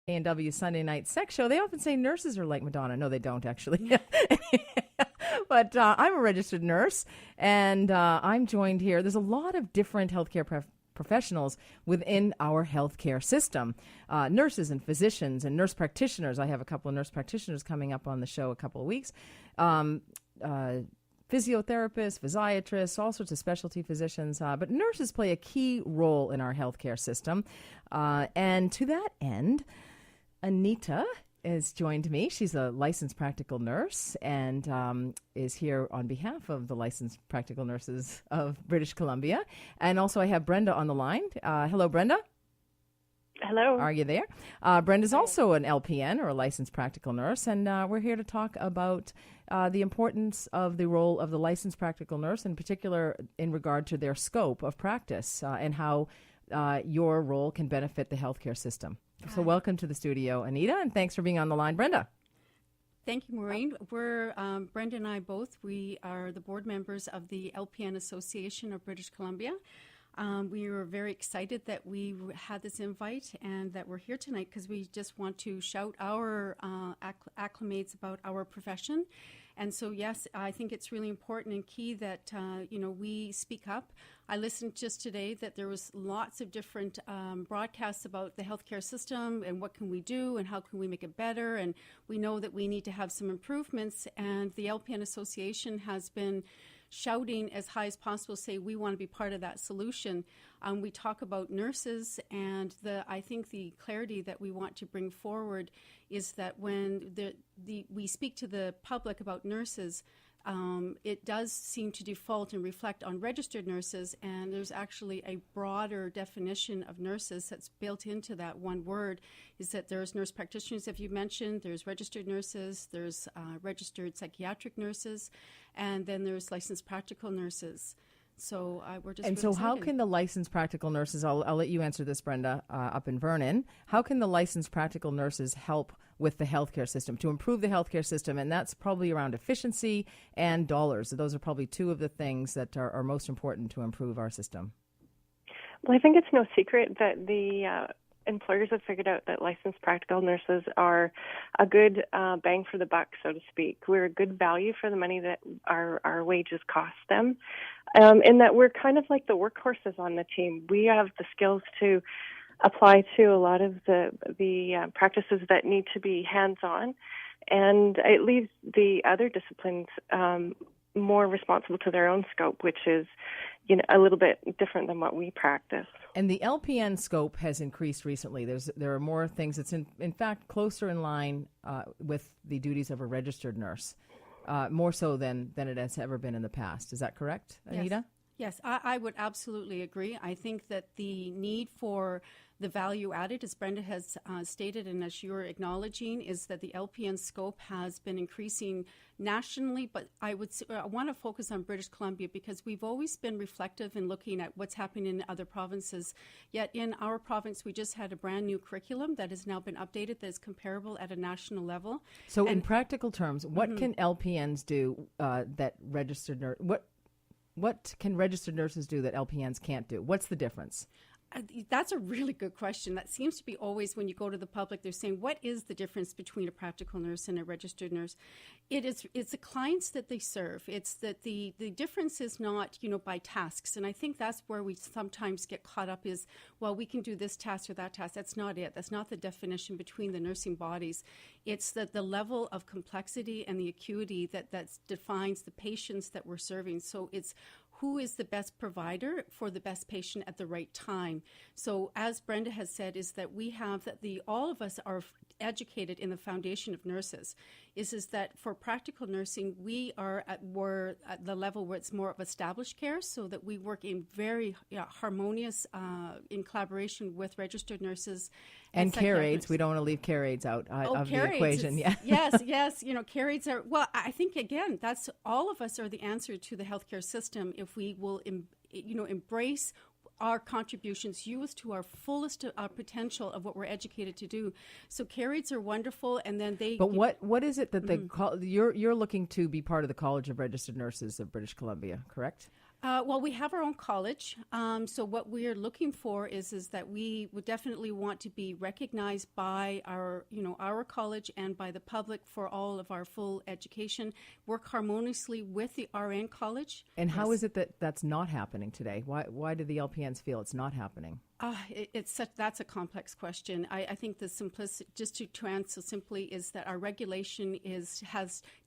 CKNW Sunday Night Sex Show. They often say nurses are like Madonna. No, they don't, actually. But I'm a registered nurse, and I'm joined here. There's a lot of different healthcare professionals within our healthcare system. Nurses and physicians and nurse practitioners. I have a couple of nurse practitioners coming up on the show a couple of weeks. Physiotherapists, physiatrists, all sorts of specialty physicians. But nurses play a key role in our healthcare system. And to that end, Anita has joined me. She's a licensed practical nurse and is here on behalf of the licensed practical nurses of British Columbia. And also I have Brenda on the line. Hello, Brenda. Hello. Are you there? Brenda's also an LPN, or a licensed practical nurse, and we're here to talk about the importance of the role of the licensed practical nurse, in particular in regard to their scope of practice and how your role can benefit the healthcare system. So welcome to the studio, Anita, and thanks for being on the line, Brenda. Thank you, Maureen. We're Brenda and I both. We are the board members of the LPN Association of British Columbia. We were very excited that we had this invite and that we're here tonight because we just want to shout our acclimates about our profession. And so, yes, I think it's really important and key that, we speak up. I listened just today that there was lots of different broadcasts about the healthcare system and what can we do and how can we make it better. And we know that we need to have some improvements. And the LPN Association has been shouting as high as possible, say we want to be part of that solution. We talk about nurses, and I think the clarity that we want to bring forward is that when we speak to the public about nurses, it does seem to default and reflect on registered nurses, and there's actually a broader definition of nurses that's built into that one word, is that there's nurse practitioners, if you mentioned, there's registered nurses, there's registered psychiatric nurses, and then there's licensed practical nurses. So we're just. And really so, excited. How can the licensed practical nurses? I'll let you answer this, Brenda, up in Vernon. How can the licensed practical nurses help with the healthcare system to improve the healthcare system? And that's probably around efficiency and dollars. So those are probably two of the things that are most important to improve our system. Well, I think it's no secret that the employers have figured out that licensed practical nurses are a good bang for the buck, so to speak. We're a good value for the money that our wages cost them, in that we're kind of like the workhorses on the team. We have the skills to apply to a lot of the practices that need to be hands-on, and it leaves the other disciplines more responsible to their own scope, which is a little bit different than what we practice. And the LPN scope has increased recently. There are more things that's in fact closer in line with the duties of a registered nurse, more so than it has ever been in the past. Is that correct, Anita? Yes, I would absolutely agree. I think that the need for the value added, as Brenda has stated and as you're acknowledging, is that the LPN scope has been increasing nationally, but I want to focus on British Columbia because we've always been reflective in looking at what's happening in other provinces. Yet in our province, we just had a brand new curriculum that has now been updated that is comparable at a national level. So in practical terms, what can LPNs do that registered nurse, what can registered nurses do that LPNs can't do? What's the difference? That's a really good question. That seems to be always when you go to the public, they're saying, what is the difference between a practical nurse and a registered nurse? It's the clients that they serve. It's that the difference is not, by tasks. And I think that's where we sometimes get caught up is, well, we can do this task or that task. That's not it. That's not the definition between the nursing bodies. It's that the level of complexity and the acuity that defines the patients that we're serving. So it's who is the best provider for the best patient at the right time. So as Brenda has said, is that we have that all of us are educated in the foundation of nurses, is that for practical nursing, we are at the level where it's more of established care, so that we work in very harmonious, in collaboration with registered nurses. And care aides, we don't want to leave care aides out of the equation. Yes. Care aides are, well, I think, again, that's all of us are the answer to the healthcare system if we will, embrace our contributions, use to our fullest potential of what we're educated to do. So care aides are wonderful, and then they. But what is it that you're looking to be part of the College of Registered Nurses of British Columbia, correct? Well, we have our own college. So what we're looking for is that we would definitely want to be recognized by our college and by the public for all of our full education, work harmoniously with the RN college. And how is it that that's not happening today? Why do the LPNs feel it's not happening? That's a complex question. I think the simplicity, just to answer simply, is that our regulation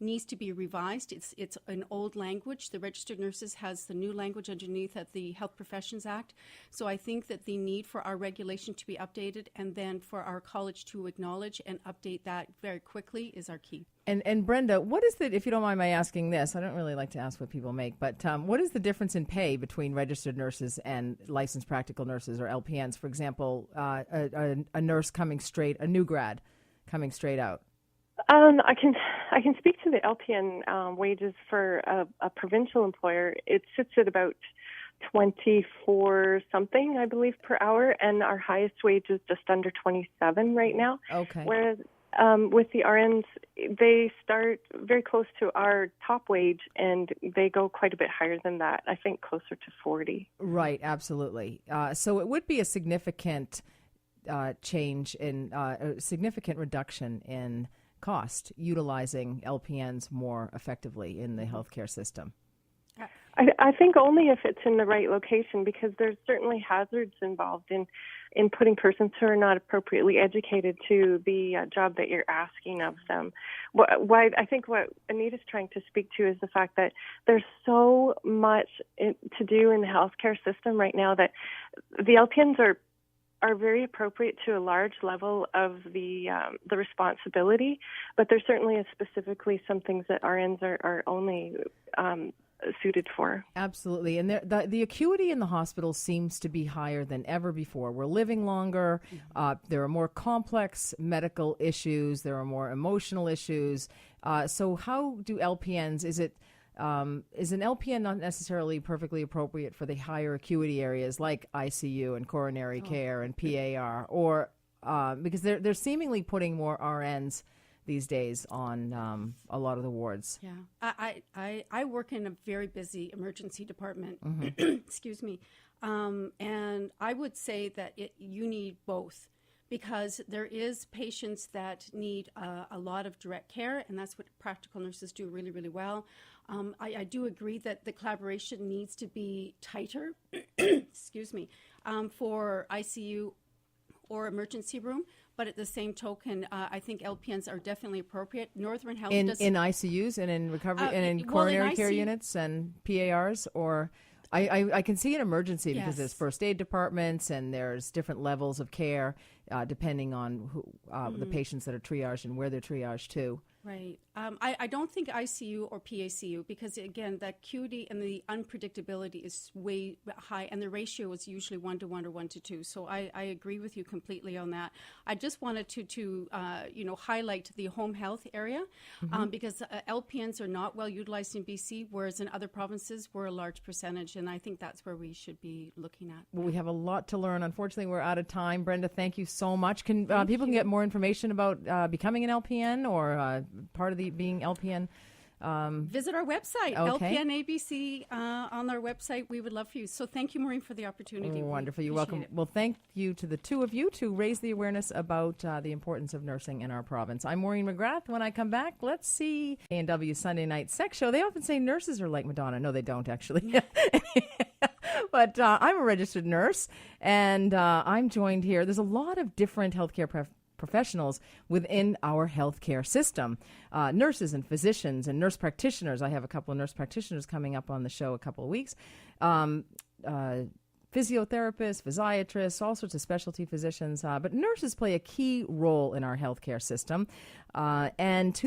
needs to be revised. It's an old language. The registered nurses has the new language underneath at the Health Professions Act. So I think that the need for our regulation to be updated and then for our college to acknowledge and update that very quickly is our key. And Brenda, what is if you don't mind my asking this, I don't really like to ask what people make, but what is the difference in pay between registered nurses and licensed practical nurses or LPNs? For example, a nurse a new grad coming straight out. I can speak to the LPN wages for a provincial employer. It sits at about 24 something, I believe, per hour, and our highest wage is just under 27 right now. Okay. Whereas with the RNs, they start very close to our top wage, and they go quite a bit higher than that. I think closer to 40. Right, absolutely. So it would be a significant change in a significant reduction in cost utilizing LPNs more effectively in the healthcare system. I think only if it's in the right location, because there's certainly hazards involved in putting persons who are not appropriately educated to the job that you're asking of them. I think what Anita's trying to speak to is the fact that there's so much to do in the healthcare system right now that the LPNs are very appropriate to a large level of the responsibility, but there certainly is specifically some things that RNs are only suited for. Absolutely. And the acuity in the hospital seems to be higher than ever before. We're living longer. There are more complex medical issues. There are more emotional issues. So how do LPNs, is an LPN not necessarily perfectly appropriate for the higher acuity areas like ICU and coronary care and PAR, or because they're seemingly putting more RNs these days on a lot of the wards? Yeah, I work in a very busy emergency department. Mm-hmm. Excuse me, and I would say that you need both, because there is patients that need a lot of direct care, and that's what practical nurses do really, really well. I do agree that the collaboration needs to be tighter, excuse me, for ICU or emergency room. But at the same token, I think LPNs are definitely appropriate. Northern Health in ICUs and in recovery and in coronary care units and PARs, or I can see an emergency because there's first aid departments and there's different levels of care depending on who the patients that are triaged and where they're triaged to. Right. I don't think ICU or PACU, because, again, the acuity and the unpredictability is way high, and the ratio is usually 1 to 1 or 1 to 2. So I agree with you completely on that. I just wanted to highlight the home health area, because LPNs are not well utilized in BC, whereas in other provinces we're a large percentage, and I think that's where we should be looking at. Well, we have a lot to learn. Unfortunately, we're out of time. Brenda, thank you so much. Can people can get more information about becoming an LPN or part of the being LPN? Visit our website, LPNABC on our website. We would love for you. So thank you, Maureen, for the opportunity. Wonderful. You're welcome. Well, thank you to the two of you to raise the awareness about the importance of nursing in our province. I'm Maureen McGrath. When I come back, let's see CKNW Sunday Night Sex Show. They often say nurses are like Madonna. No, they don't, actually. But I'm a registered nurse, and I'm joined here. There's a lot of different healthcare professionals within our healthcare system, nurses and physicians and nurse practitioners. I have a couple of nurse practitioners coming up on the show a couple of weeks. Physiotherapists, physiatrists, all sorts of specialty physicians. But nurses play a key role in our healthcare system. And to